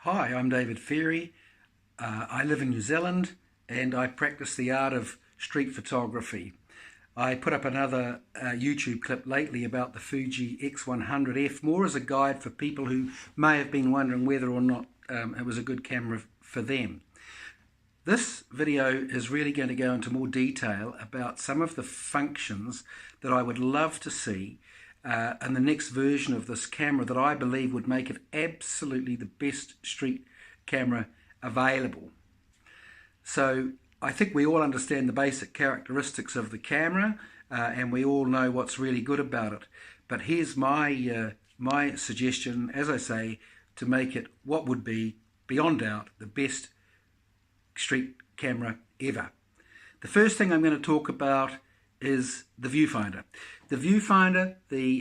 Hi, I'm David Ferry. I live in New Zealand and I practice the art of street photography. I put up another YouTube clip lately about the Fuji X100F, more as a guide for people who may have been wondering whether or not it was a good camera for them. This video is really going to go into more detail about some of the functions that I would love to see in the next version of this camera that I believe would make it absolutely the best street camera available. So I think we all understand the basic characteristics of the camera and we all know what's really good about it. But here's my suggestion, as I say, to make it what would be, beyond doubt, the best street camera ever. The first thing I'm going to talk about is the viewfinder. The viewfinder, the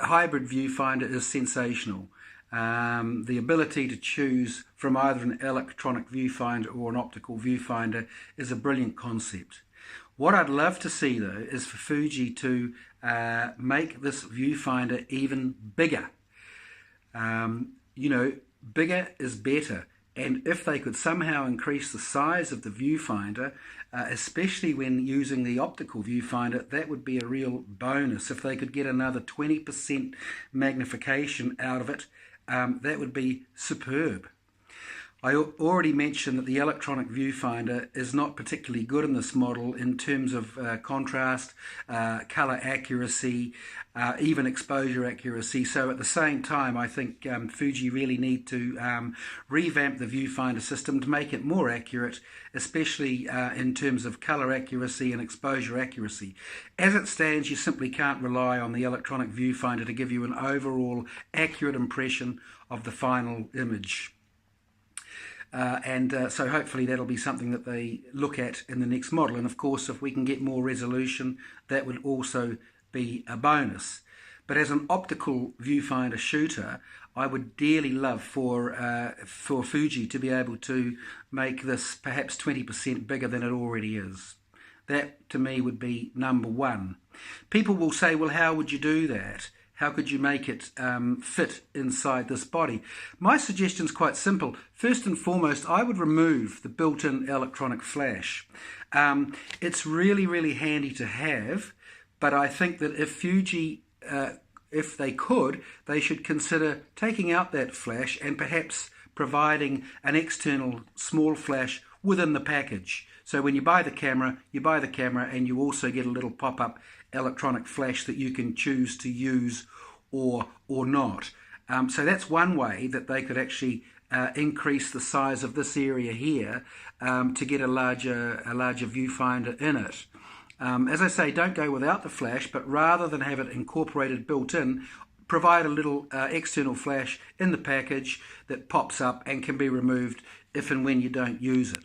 hybrid viewfinder, is sensational. The ability to choose from either an electronic viewfinder or an optical viewfinder is a brilliant concept. What I'd love to see though is for Fuji to make this viewfinder even bigger. Bigger is better. And if they could somehow increase the size of the viewfinder, especially when using the optical viewfinder, that would be a real bonus. If they could get another 20% magnification out of it, that would be superb. I already mentioned that the electronic viewfinder is not particularly good in this model in terms of contrast, color accuracy, even exposure accuracy. So at the same time, I think Fuji really need to revamp the viewfinder system to make it more accurate, especially in terms of color accuracy and exposure accuracy. As it stands, you simply can't rely on the electronic viewfinder to give you an overall accurate impression of the final image. So hopefully that'll be something that they look at in the next model. And of course, if we can get more resolution, that would also be a bonus. But as an optical viewfinder shooter, I would dearly love for Fuji to be able to make this perhaps 20% bigger than it already is. That to me would be number one. People will say, well, how would you do that? How could you make it fit inside this body? My suggestion is quite simple. First and foremost, I would remove the built-in electronic flash. It's really, really handy to have, but I think that if Fuji, if they could, they should consider taking out that flash and perhaps providing an external small flash within the package. So when you buy the camera and you also get a little pop-up electronic flash that you can choose to use or not. So that's one way that they could actually increase the size of this area here to get a larger viewfinder in it. As I say, don't go without the flash, but rather than have it incorporated built in, provide a little external flash in the package that pops up and can be removed if and when you don't use it.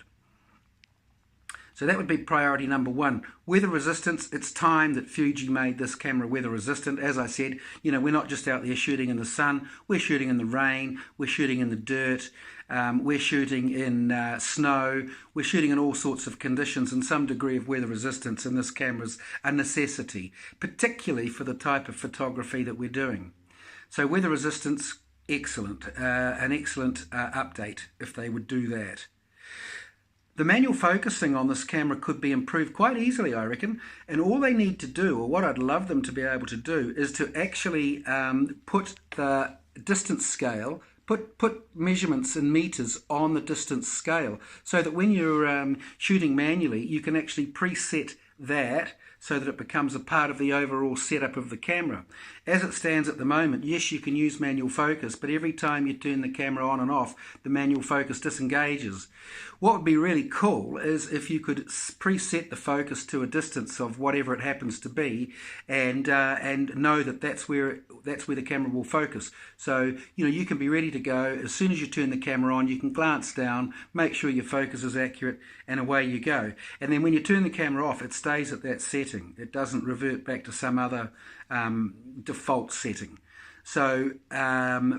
So that would be priority number one. Weather resistance, it's time that Fuji made this camera weather resistant. As I said, we're not just out there shooting in the sun, we're shooting in the rain, we're shooting in the dirt, we're shooting in snow, we're shooting in all sorts of conditions, and some degree of weather resistance in this camera is a necessity, particularly for the type of photography that we're doing. So weather resistance, excellent, an excellent update if they would do that. The manual focusing on this camera could be improved quite easily, I reckon, and all they need to do, or what I'd love them to be able to do, is to actually put the distance scale, put measurements in meters on the distance scale, so that when you're shooting manually, you can actually preset that so that it becomes a part of the overall setup of the camera. As it stands at the moment, yes, you can use manual focus, but every time you turn the camera on and off, the manual focus disengages. What would be really cool is if you could preset the focus to a distance of whatever it happens to be, and know that that's where the camera will focus. So you can be ready to go as soon as you turn the camera on. You can glance down, make sure your focus is accurate, and away you go. And then when you turn the camera off, it stays at that setting. It doesn't revert back to some other default setting. So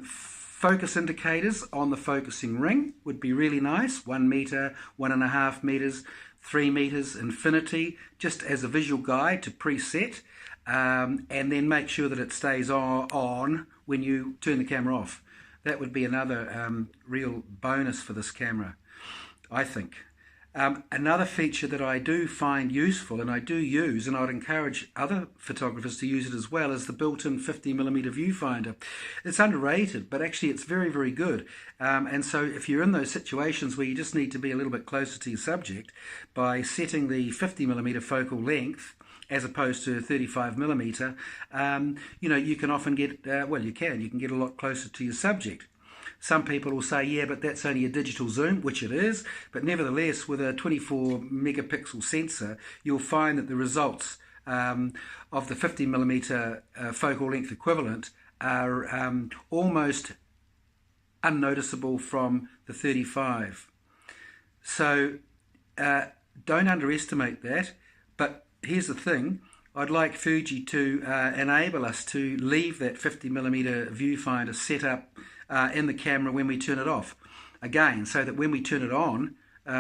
focus indicators on the focusing ring would be really nice. 1 meter, 1.5 meters, 3 meters, infinity, just as a visual guide to preset, and then make sure that it stays on when you turn the camera off. That would be another real bonus for this camera, I think. Another feature that I do find useful and I do use, and I'd encourage other photographers to use it as well, is the built-in 50mm viewfinder. It's underrated, but actually it's very, very good. And so if you're in those situations where you just need to be a little bit closer to your subject, by setting the 50mm focal length as opposed to 35mm, you know, you can often get, well, you can get a lot closer to your subject. Some people will say, yeah, but that's only a digital zoom, which it is, but nevertheless, with a 24 megapixel sensor, you'll find that the results of the 50mm focal length equivalent are almost unnoticeable from the 35. So don't underestimate that, but here's the thing. I'd like Fuji to enable us to leave that 50mm viewfinder set up in the camera when we turn it off. Again, so that when we turn it on,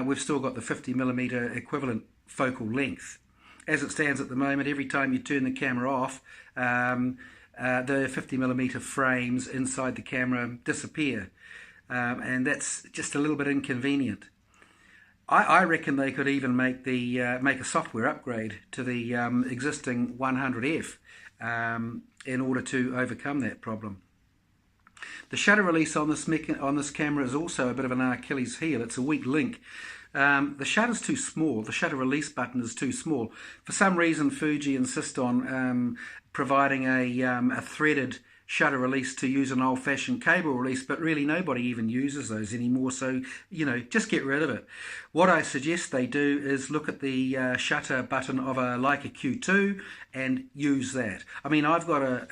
we've still got the 50mm equivalent focal length. As it stands at the moment, every time you turn the camera off, the 50mm frames inside the camera disappear. And that's just a little bit inconvenient. I reckon they could even make a software upgrade to the existing 100F in order to overcome that problem. The shutter release on this camera is also a bit of an Achilles heel. It's a weak link. The shutter's too small. The shutter release button is too small. For some reason, Fuji insist on providing a threaded shutter release to use an old-fashioned cable release, but really nobody even uses those anymore, so you know, just get rid of it. What I suggest they do is look at the shutter button of a Leica Q2 and use that. I mean, I've got a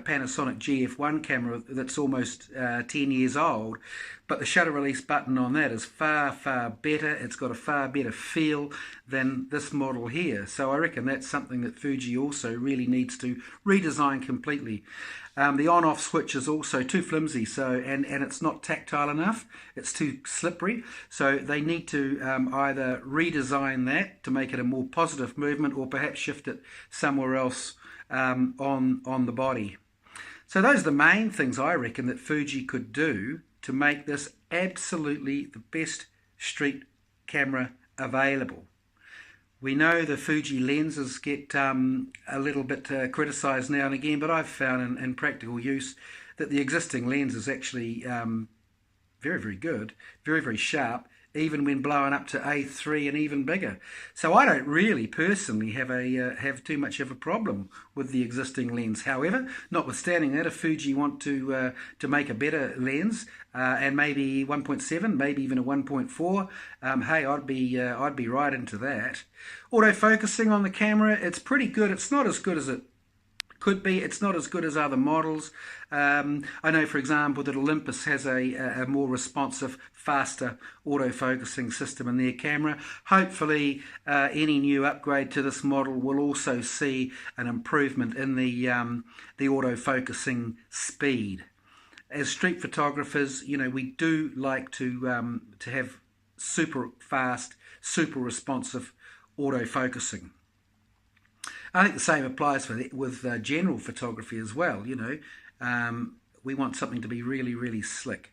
Panasonic GF1 camera that's almost 10 years old, but the shutter release button on that is far, far better. It's got a far better feel than this model here. So I reckon that's something that Fuji also really needs to redesign completely. The on-off switch is also too flimsy, so and it's not tactile enough. It's too slippery. So they need to either redesign that to make it a more positive movement, or perhaps shift it somewhere else on the body. So those are the main things I reckon that Fuji could do to make this absolutely the best street camera available. We know the Fuji lenses get a little bit criticised now and again, but I've found in practical use that the existing lens is actually very, very good, very, very sharp, even when blowing up to A3 and even bigger. So I don't really personally have too much of a problem with the existing lens. However, notwithstanding that, if Fuji want to make a better lens and maybe 1.7, maybe even a 1.4, hey, I'd be right into that. Autofocusing on the camera, it's pretty good. It's not as good as it could be. It's not as good as other models. I know, for example, that Olympus has a more responsive, faster autofocusing system in their camera. Hopefully, any new upgrade to this model will also see an improvement in the autofocusing speed. As street photographers, you know, we do like to have super fast, super responsive autofocusing. I think the same applies with general photography as well. You know, we want something to be really, really slick.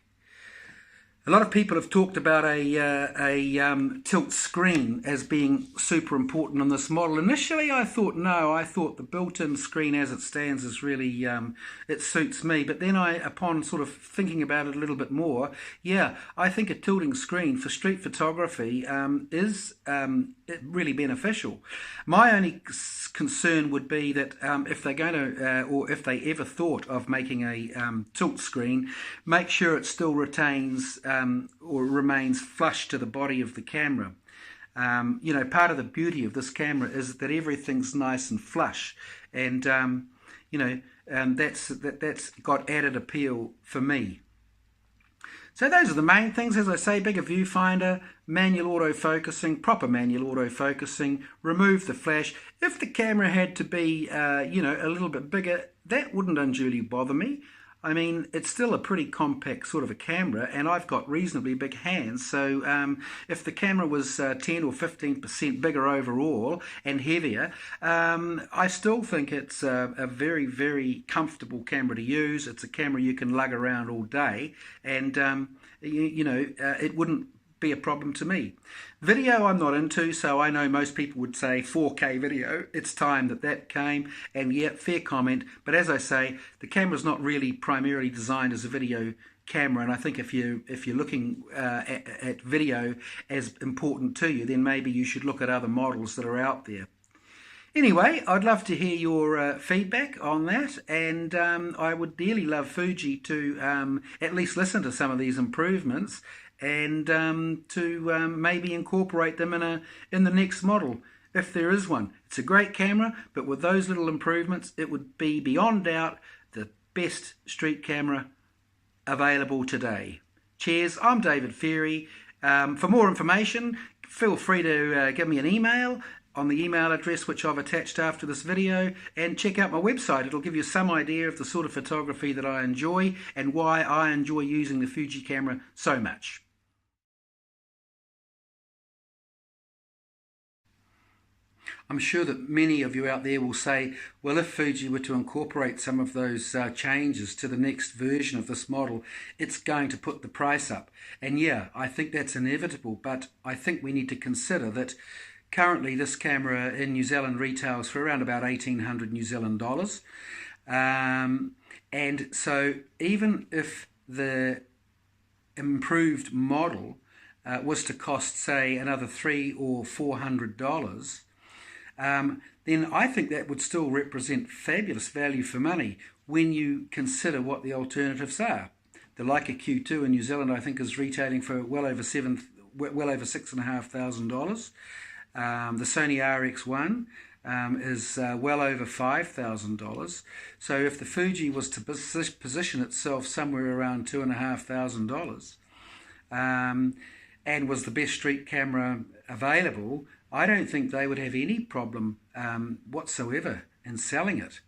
A lot of people have talked about a tilt screen as being super important on this model. Initially, I thought no. I thought the built-in screen as it stands is really, it suits me. But then upon sort of thinking about it a little bit more, yeah, I think a tilting screen for street photography is really beneficial. My only concern would be that if they're going to, or if they ever thought of making a tilt screen, make sure it still retains or remains flush to the body of the camera. You know, part of the beauty of this camera is that everything's nice and flush, and you know, that's got added appeal for me. So those are the main things, as I say: bigger viewfinder, manual autofocusing, proper manual autofocusing, remove the flash. If the camera had to be, you know, a little bit bigger, that wouldn't unduly bother me. I mean, it's still a pretty compact sort of a camera, and I've got reasonably big hands. So if the camera was 10 or 15% bigger overall and heavier, I still think it's a very, very comfortable camera to use. It's a camera you can lug around all day, and it wouldn't be a problem to me. Video I'm not into, so I know most people would say 4K video. It's time that came, and yeah, fair comment. But as I say, the camera's not really primarily designed as a video camera, and I think if you're looking at video as important to you, then maybe you should look at other models that are out there. Anyway, I'd love to hear your feedback on that, and I would dearly love Fuji to at least listen to some of these improvements and to maybe incorporate them in the next model, if there is one. It's a great camera, but with those little improvements, it would be beyond doubt the best street camera available today. Cheers, I'm David Ferry. For more information, feel free to give me an email on the email address which I've attached after this video, and check out my website. It'll give you some idea of the sort of photography that I enjoy and why I enjoy using the Fuji camera so much. I'm sure that many of you out there will say, well, if Fuji were to incorporate some of those changes to the next version of this model, it's going to put the price up. And yeah, I think that's inevitable, but I think we need to consider that currently this camera in New Zealand retails for around about 1,800 New Zealand dollars. And so even if the improved model was to cost, say, another $300 or $400, then I think that would still represent fabulous value for money when you consider what the alternatives are. The Leica Q2 in New Zealand, I think, is retailing for well over $6,500. The Sony RX1 is well over $5,000. So if the Fuji was to position itself somewhere around $2,500 and was the best street camera available, I don't think they would have any problem whatsoever in selling it.